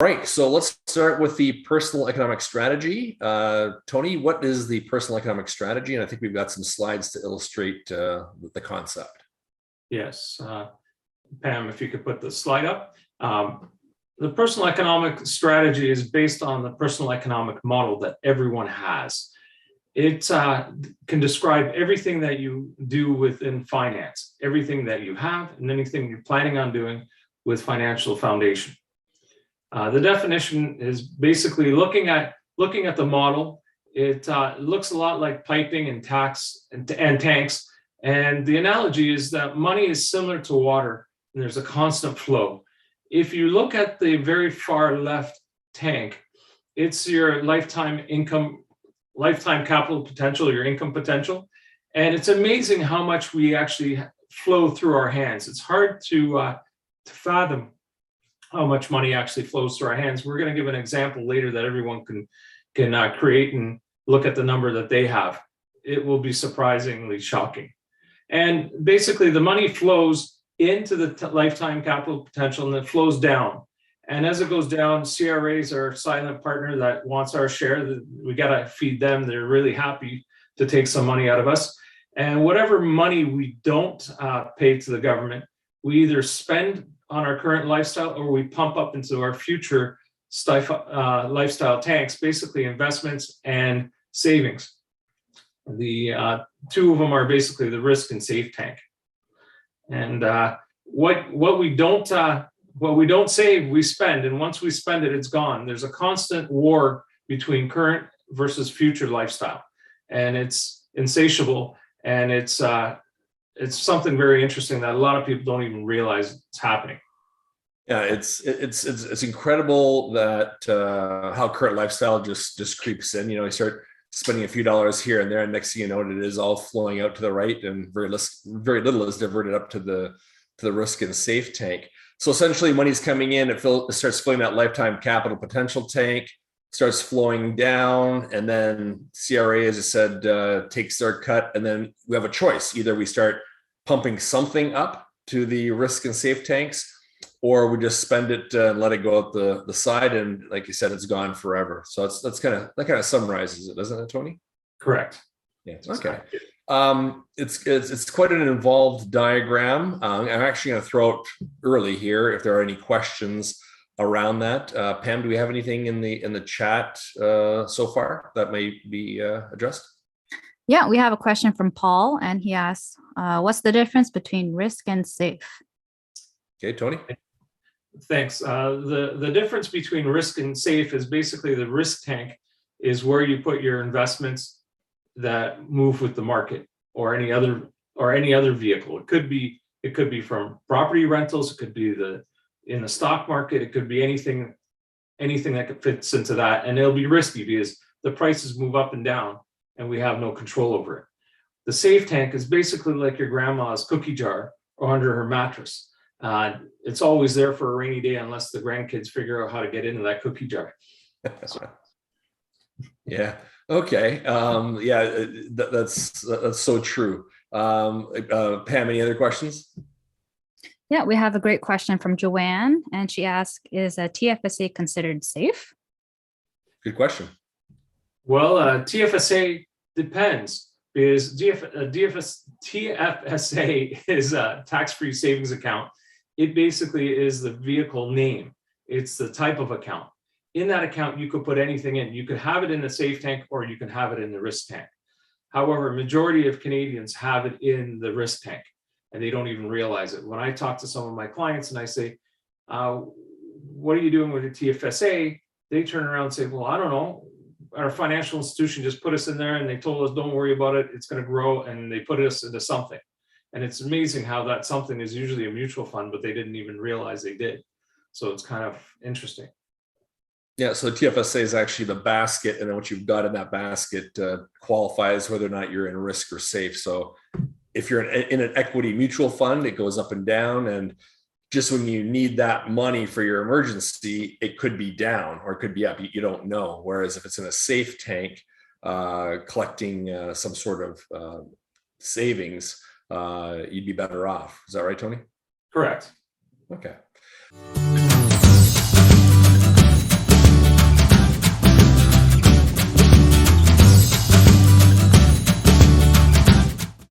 right, so let's start with the personal economic strategy. Tony, what is the personal economic strategy? And I think we've got some slides to illustrate the concept. Yes, Pam, if you could put the slide up. The personal economic strategy is based on the personal economic model that everyone has. It can describe everything that you do within finance, everything that you have, and anything you're planning on doing with financial foundation. The definition is basically looking at the model. It looks a lot like piping and tanks. And the analogy is that money is similar to water, and there's a constant flow. If you look at the very far left tank, it's your lifetime capital potential, your income potential. And it's amazing how much we actually flow through our hands. It's hard to fathom how much money actually flows through our hands. We're going to give an example later that everyone can create and look at the number that they have. It will be surprisingly shocking. And basically the money flows into the lifetime capital potential and it flows down. And as it goes down, CRAs are a silent partner that wants our share. We got to feed them. They're really happy to take some money out of us. And whatever money we don't pay to the government, we either spend on our current lifestyle or we pump up into our future lifestyle tanks, basically investments and savings. The two of them are basically the risk and safe tank. And what we don't save, we spend, and once we spend it, it's gone. There's a constant war between current versus future lifestyle, and it's insatiable, and it's something very interesting that a lot of people don't even realize it's happening. Yeah, it's incredible that how current lifestyle just creeps in. You start spending a few dollars here and there, and next thing you know, it is all flowing out to the right, and very little is diverted up to the risk and safe tank. So essentially, money's coming in, it starts filling that lifetime capital potential tank, starts flowing down, and then CRA, as I said, takes their cut, and then we have a choice. Either we start pumping something up to the risk and safe tanks, or we just spend it and let it go out the side, and like you said, it's gone forever. So that kind of summarizes it, doesn't it, Tony? Correct. Yeah. Okay. It's quite an involved diagram. I'm actually going to throw out early here if there are any questions around that. Pam, do we have anything in the chat so far that may be addressed? Yeah, we have a question from Paul, and he asks, what's the difference between risk and safe? Okay, Tony. Thanks. The difference between risk and safe is basically the risk tank is where you put your investments that move with the market or any other vehicle. It could be from property rentals. It could be in the stock market. It could be anything that fits into that, and it'll be risky because the prices move up and down, and we have no control over it. The safe tank is basically like your grandma's cookie jar or under her mattress. It's always there for a rainy day unless the grandkids figure out how to get into that cookie jar. Yeah. Okay. Yeah, that's so true. Pam, any other questions? Yeah, we have a great question from Joanne, and she asks, is a TFSA considered safe? Good question. Well, TFSA depends, because TFSA is a tax-free savings account. It basically is the vehicle name. It's the type of account. In that account, you could put anything in. You could have it in the safe tank, or you can have it in the risk tank. However, majority of Canadians have it in the risk tank, and they don't even realize it. When I talk to some of my clients and I say, what are you doing with your TFSA? They turn around and say, well, I don't know. Our financial institution just put us in there and they told us, don't worry about it. It's going to grow. And they put us into something. And it's amazing how that something is usually a mutual fund, but they didn't even realize they did. So it's kind of interesting. Yeah, so TFSA is actually the basket, and then what you've got in that basket qualifies whether or not you're in risk or safe. So if you're in an equity mutual fund, it goes up and down, and just when you need that money for your emergency, it could be down or it could be up. You don't know. Whereas if it's in a safe tank, collecting some sort of savings, you'd be better off. Is that right, Tony? Correct. Okay.